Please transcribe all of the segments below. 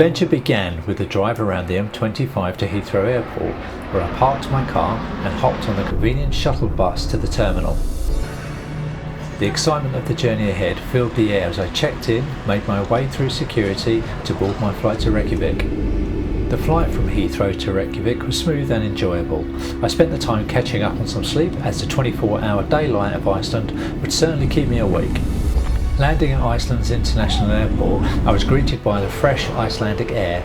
adventure began with the drive around the M25 to Heathrow Airport, where I parked my car and hopped on the convenient shuttle bus to the terminal. The excitement of the journey ahead filled the air as I checked in, made my way through security to board my flight to Reykjavik. The flight from Heathrow to Reykjavik was smooth and enjoyable. I spent the time catching up on some sleep, as the 24-hour daylight of Iceland would certainly keep me awake. Landing at Iceland's international airport, I was greeted by the fresh Icelandic air.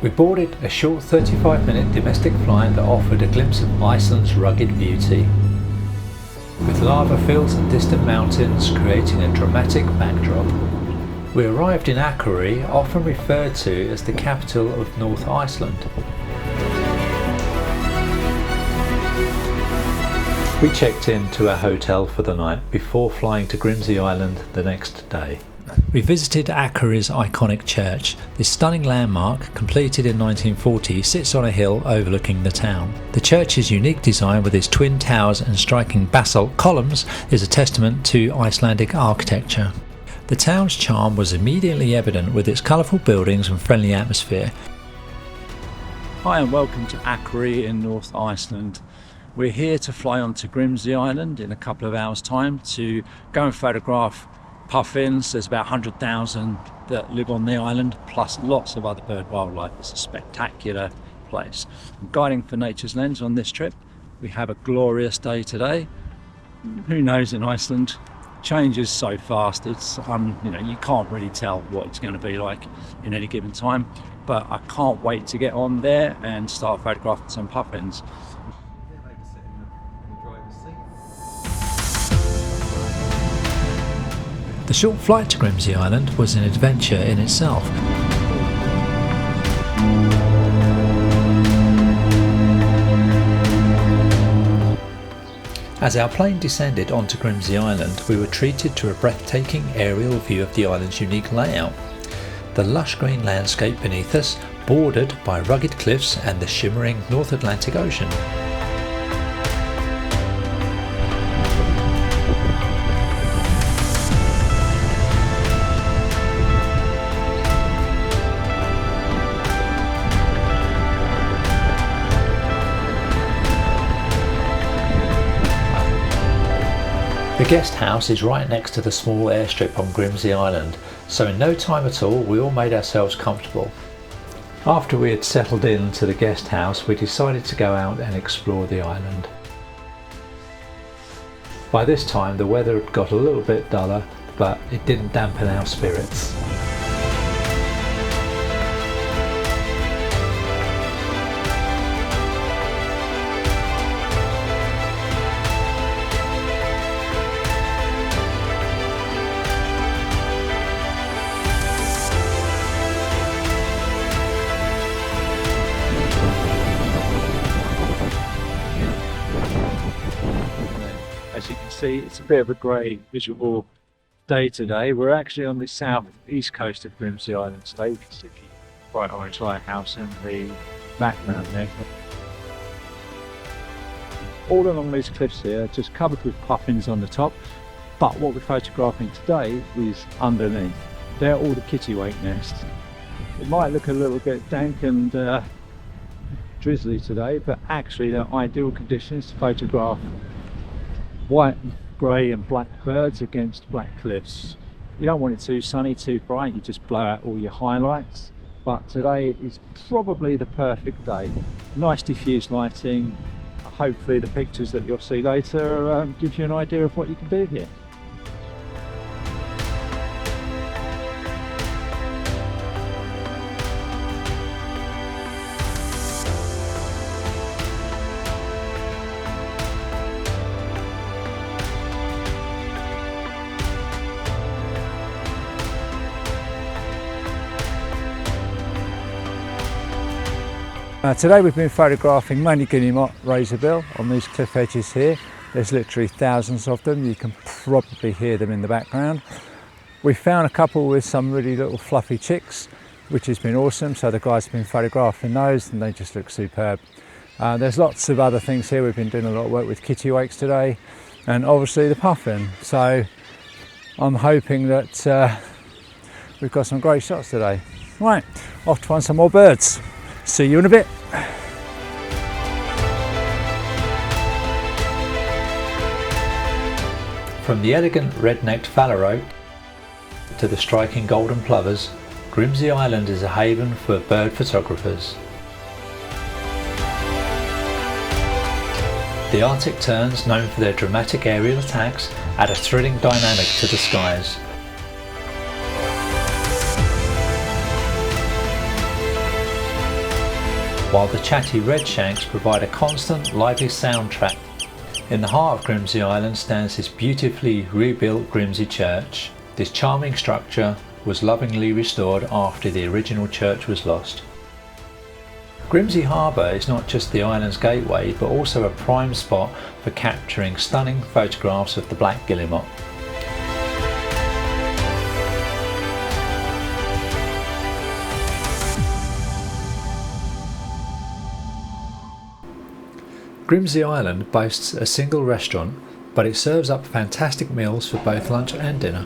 We boarded a short 35-minute domestic flight that offered a glimpse of Iceland's rugged beauty, with lava fields and distant mountains creating a dramatic backdrop. We arrived in Akureyri, often referred to as the capital of North Iceland. We checked into a hotel for the night before flying to Grimsey Island the next day. We visited Akureyri's iconic church. This stunning landmark, completed in 1940, sits on a hill overlooking the town. The church's unique design with its twin towers and striking basalt columns is a testament to Icelandic architecture. The town's charm was immediately evident with its colourful buildings and friendly atmosphere. Hi and welcome to Akureyri in North Iceland. We're here to fly on to Grimsey Island in a couple of hours' time to go and photograph puffins. There's about 100,000 that live on the island, plus lots of other bird wildlife. It's a spectacular place. I'm guiding for Nature's Lens on this trip. We have a glorious day today. Who knows, in Iceland, changes so fast. It's you can't really tell what it's going to be like in any given time. But I can't wait to get on there and start photographing some puffins. The short flight to Grimsey Island was an adventure in itself. As our plane descended onto Grimsey Island, we were treated to a breathtaking aerial view of the island's unique layout. The lush green landscape beneath us, bordered by rugged cliffs and the shimmering North Atlantic Ocean. The guest house is right next to the small airstrip on Grimsey Island, so in no time at all we all made ourselves comfortable. After we had settled into the guest house, we decided to go out and explore the island. By this time the weather had got a little bit duller, but it didn't dampen our spirits. As you can see, it's a bit of a grey visual day today. We're actually on the south-east coast of Grimsey Island today. You can see the bright orange lighthouse in the background there. All along these cliffs here, just covered with puffins on the top, but what we're photographing today is underneath. They're all the kittiwake nests. It might look a little bit dank and drizzly today, but actually they're ideal conditions to photograph white, grey and black birds against black cliffs. You don't want it too sunny, too bright, you just blow out all your highlights. But today is probably the perfect day. Nice diffused lighting. Hopefully the pictures that you'll see later give you an idea of what you can do here. Today we've been photographing mainly guinea-moth razorbill on these cliff edges here. There's literally thousands of them. You can probably hear them in the background. We found a couple with some really little fluffy chicks, which has been awesome. So the guys have been photographing those and they just look superb. There's lots of other things here. We've been doing a lot of work with kittiwakes today and obviously the puffin. So I'm hoping that we've got some great shots today. Right, off to find some more birds. See you in a bit. From the elegant red-necked phalarope to the striking golden plovers, Grimsey Island is a haven for bird photographers. The Arctic terns, known for their dramatic aerial attacks, add a thrilling dynamic to the skies. While the chatty redshanks provide a constant, lively soundtrack. In the heart of Grimsey Island stands this beautifully rebuilt Grimsey Church. This charming structure was lovingly restored after the original church was lost. Grimsey Harbour is not just the island's gateway, but also a prime spot for capturing stunning photographs of the black guillemot. Grimsey Island boasts a single restaurant, but it serves up fantastic meals for both lunch and dinner.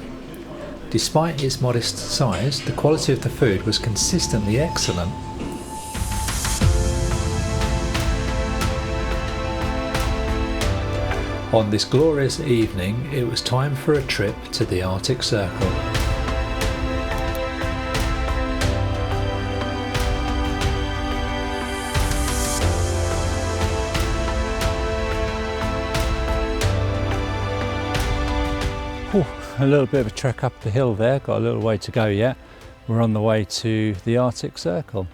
Despite its modest size, the quality of the food was consistently excellent. On this glorious evening, it was time for a trip to the Arctic Circle. A little bit of a trek up the hill there, got a little way to go yet. We're on the way to the Arctic Circle.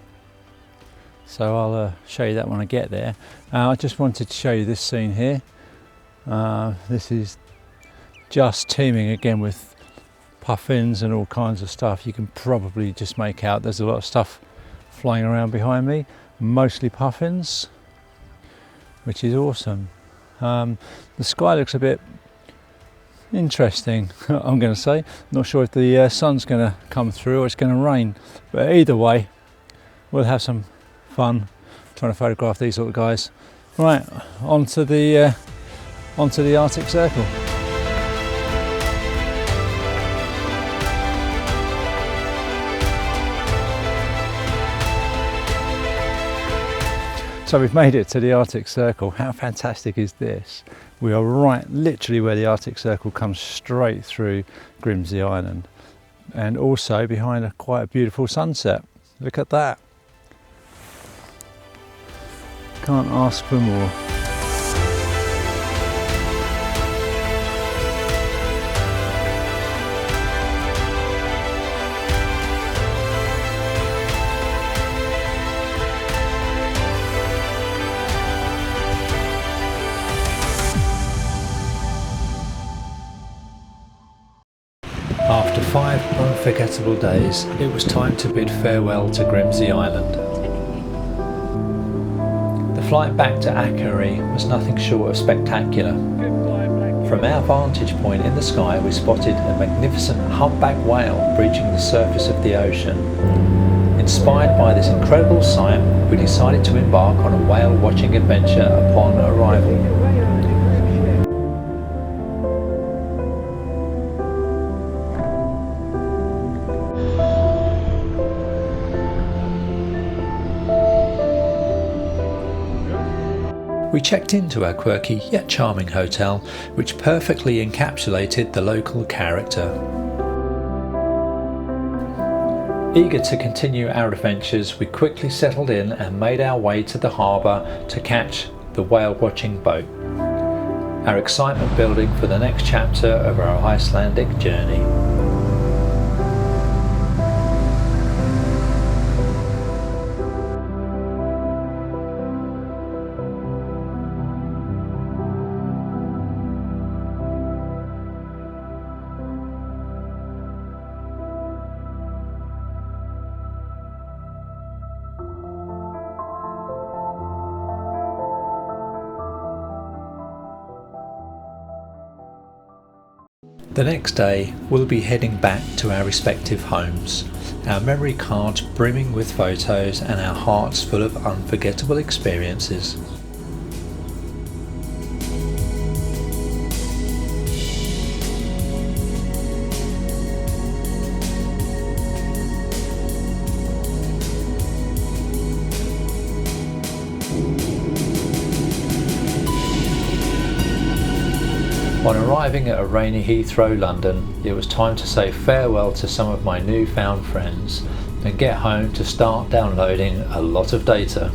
So I'll show you that when I get there. I just wanted to show you this scene here. This is just teeming again with puffins and all kinds of stuff. You can probably just make out there's a lot of stuff flying around behind me, mostly puffins, which is awesome. The sky looks a bit interesting, I'm going to say. Not sure if the sun's going to come through or it's going to rain, but either way we'll have some fun trying to photograph these little guys. Right, onto the Arctic Circle. So we've made it to the Arctic Circle. How fantastic is this? We are right literally where the Arctic Circle comes straight through Grimsey Island, and also behind quite a beautiful sunset. Look at that. Can't ask for more. After 5 unforgettable days, it was time to bid farewell to Grimsey Island. The flight back to Akureyri was nothing short of spectacular. From our vantage point in the sky, we spotted a magnificent humpback whale breaching the surface of the ocean. Inspired by this incredible sight, we decided to embark on a whale watching adventure upon arrival. We checked into our quirky yet charming hotel, which perfectly encapsulated the local character. Eager to continue our adventures, we quickly settled in and made our way to the harbour to catch the whale watching boat. Our excitement building for the next chapter of our Icelandic journey. The next day, we'll be heading back to our respective homes, our memory cards brimming with photos and our hearts full of unforgettable experiences. arriving at a rainy Heathrow, London, it was time to say farewell to some of my newfound friends and get home to start downloading a lot of data.